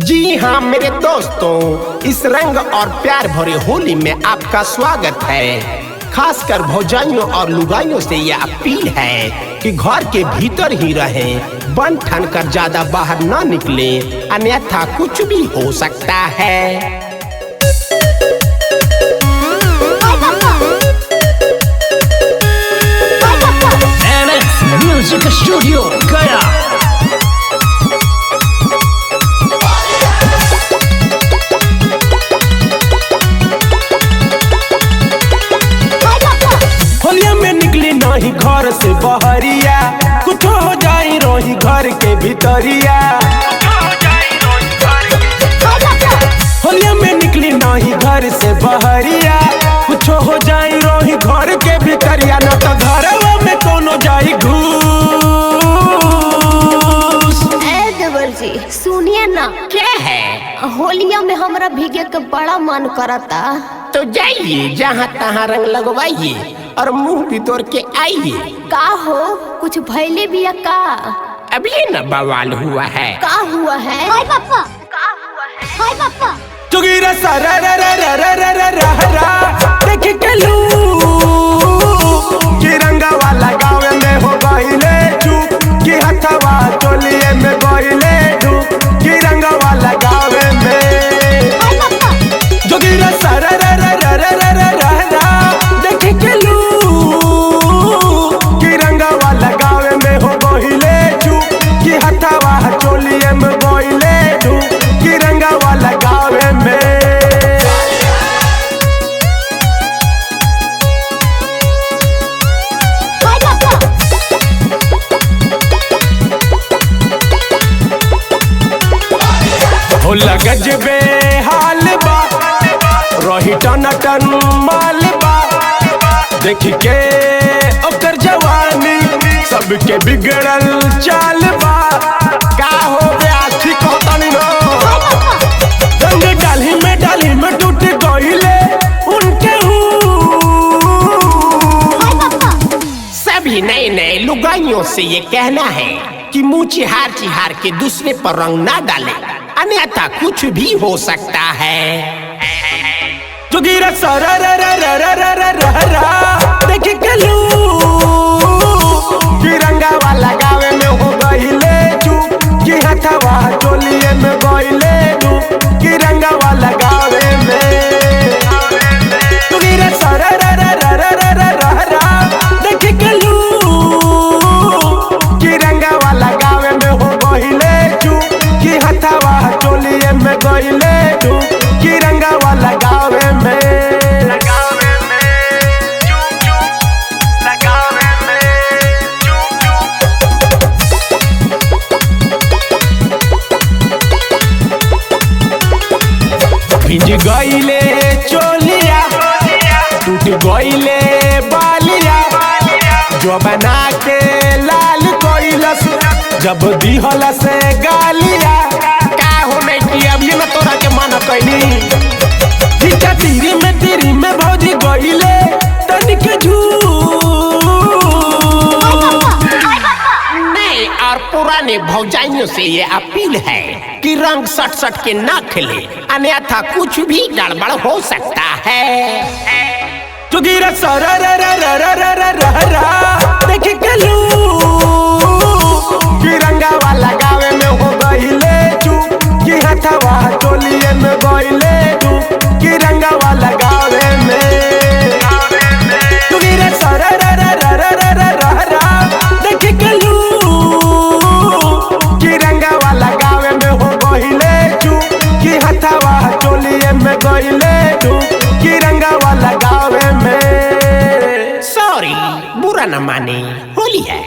जी हाँ मेरे दोस्तों, इस रंग और प्यार भरे होली में आपका स्वागत है। खासकर भौजाइयों और लुगाइयों से यह अपील है कि घर के भीतर ही रहें, बन ठन कर ज्यादा बाहर न निकलें, अन्यथा कुछ भी हो सकता है। म्यूजिक स्टूडियो गया। होलिया में निकली नहीं घर से बहरिया, कुछ हो जाए रही घर के भीतरिया। होलिया में निकली नहीं घर से बहरिया, कुछ हो जाए रही घर के भीतरिया। न तो घर में कोनो जाई घूस। जी सुनिए ना, क्या है? होलिया में हमरा भीगे के बड़ा मन करता। तो जाइए जहाँ तहाँ रंग लगवाइए और मुंह भी तोड़ के आइए। का हो, कुछ भैले भी है का? अभी न बवाल हुआ है। का हुआ है? हाय पापा, का हुआ है? हाय पापा। चुगीरा सारा रा रा रा रा रा रा रा रा देख के लू कि रंगा वाला गाँव में हो गईले चुप, कि हथवा चोलिए में गईले डूब, कि रंगा वाला गाँव में। चुगीरा सारा रा रा रा रा रा रा रा देख के लू कि रंगा वाला गाँव में हो गईले चुप, कि हथवा चोलिए में गईले डूब, कि रंगा वाला गाँव में। होला गजबे हाल बा, रही टन टन माल बा, देख के ओकर जवानी सबके बिगड़ल चाल बा। का हो गया ठीक होता नहीं नो, रंग डाली में टूट गईले उनके सभी नए नए लुगाइयों से ये कहना है कि मुँह चिहार के दूसरे पर रंग ना डाले, अन्यथा कुछ भी हो सकता है। चुगीरा सारा रा रा रा रा रा रा रा रा देख के लू कि रंगा वाला गाँव में हो गईले चुप, कि हथवा चोलिए में गईले डूब, कि रंगा वाला गाँव में। चुगीरा सारा रा रा रा रा रा रा रा देख के लू कि रंगा वाला गाँव में हो गईले चुप, कि हथवा चोलिए में गईले डूब, कि रंगा वाला गाँव में। भिज गईले चोलिया, टूट गईले बालिया, जो बना के लाल कोइलस जब दिहला से गालिया। का हो बेटी अब ये न तोरा के माना कैनी, जीचा तीरी में भौजी गईले तनिक नहीं। और पुराने भौजाइयों से ये अपील है कि रंग सट के ना खेले, अन्यथा कुछ भी गड़बड़ हो सकता है। चुगीरा सारा रा रा रा रा रा रा रा देख के लू कि रंगा वाला गाँव में हो गईले चुप, कि हथवा चोलिए में गईले डूब, कि रंगा वाला गाँव में। चुगीरा सारा रा रा रा रा रा रा रा देख के लू कि रंगा वाला गाँव में हो गईले चुप, कि हथवा चोलिए में गईले डूब, कि रंगा वाला गाँव में। सॉरी, बुरा न माने, होली है।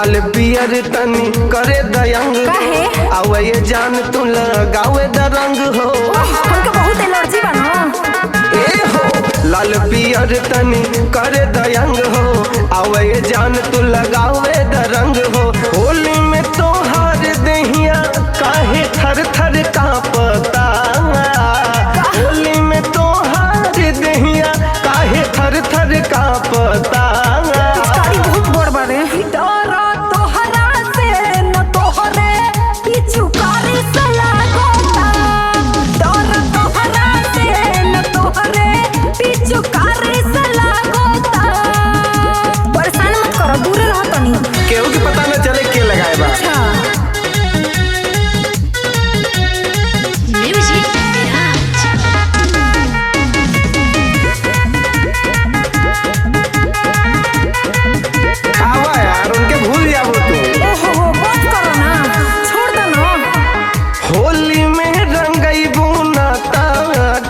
लाल पियर तनी करे दयंग काहे? आवे ये जान तू लगावे द रंग हो। हमके बहुत एलर्जी बनो। ए हो लाल पियर तनी करे दयंग हो आवे ये जान तू लगावे द रंग हो। होली में तो हार दहिया काहे थर थर कांपता। होली में तो हार दहिया काहे थर थर कांपता। पिचकारी बहुत बड़ बारे। डरा तोहरा से न तोहरे पिचकारी से लागोता। डरा तोहरा से न तोहरे पिचकारी से लागोता। परेशान मत करो, दूर रहो तनी। केहू के पता न चले के लगाए बा। अच्छा म्यूजिक आवा यार उनके भूल जाबो तू। ओहो बस करो ना, छोड़ दो ना। होली में रंगईबू ना ता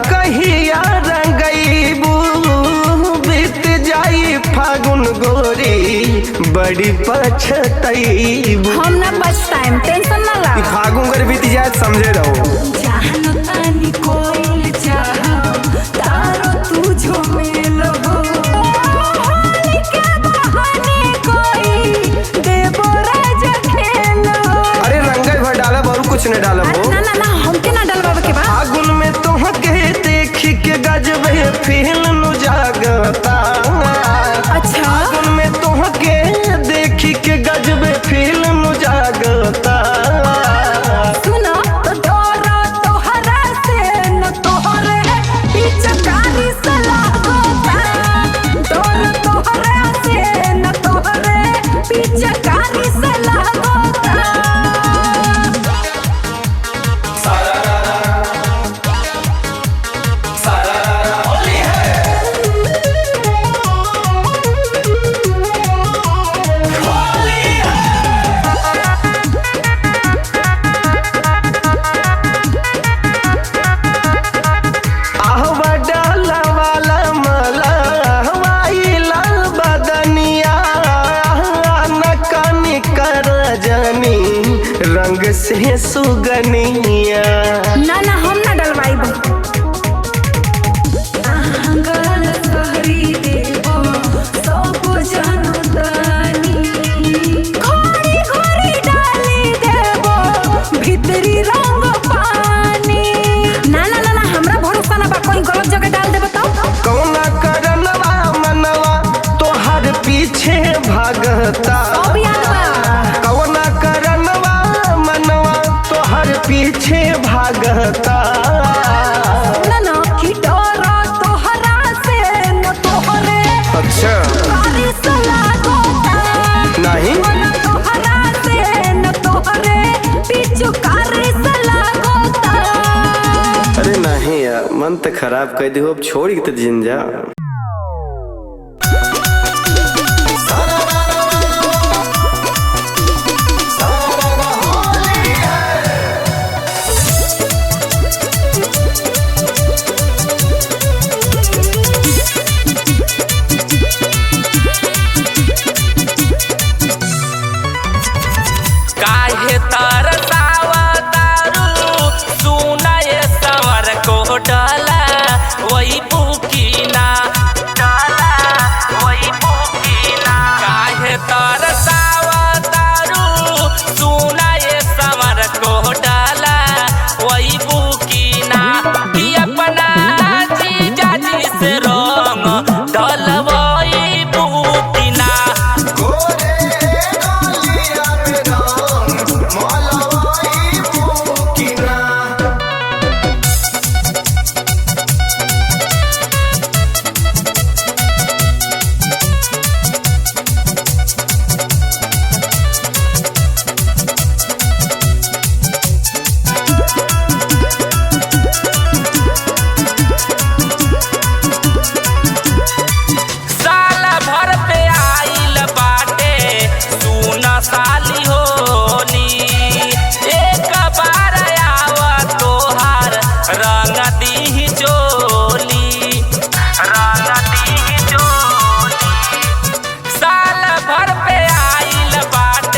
कहिया रंगईबू। बीत जाई फागुन गोरी बड़ी पछतईबू। हम ना बच टाइम, टेंशन ना ला। फागुन गोरी बीत जाए समझे रहो। जानो तानी कोइल चाहा तारो तू झमेल हो। होली के बहाने कोई देबो राजा खेल हो। अरे रंगल भर डालब और कुछ न डालब हो। ना ना ना हमके ना डलवावे के बा। फागुन में तोहके देखी के गजबे फील नु जागता। अच्छा फागुन में तोहके देखी के गजबे फील नु जागता। सुनो तो डरा तोहरा से न तोहरे पिचकारी से लागोता। डरा तोहरा से न तोहरे पिचकारी से लागोता। आहवा डाला वाला मला हवाई लाल बदनिया। नकानी कर जनी रंग से सुगनिया। ना ना हम ना डलवाई बा। आंगल सहरी देबो सब जनतानी। घोड़ी घोड़ी डाली देबो भीतरी रंग पानी। ना ना ना ना हमरा भरोसा ना बा, कोई गलत जगह डाल देबो तो। कौना करनवा मनवा तोहर पीछे भागता। सब याद बा। कौना करनवा मनवा तोहर पीछे भागता। ना ना कि डरा तोहरा से न तोहरे अच्छा कारी से लागोता। नहीं न तोहरा से न तोहरे पिचकारी से लागोता। अरे नहीं यार मन तो खराब कर दियो। अब छोड़ के तो जिन जा। काहे तरसावा तारू सुना ये सवर को डाला वही बुकीना। डाला वही बुकीना। काहे तरसावा तारू सुना ये सवर को डाला वही बुकीना। कि अपना जीजा जी से रंग डलवाई बुकीना। साल भर पे आइल बाटे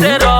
से रो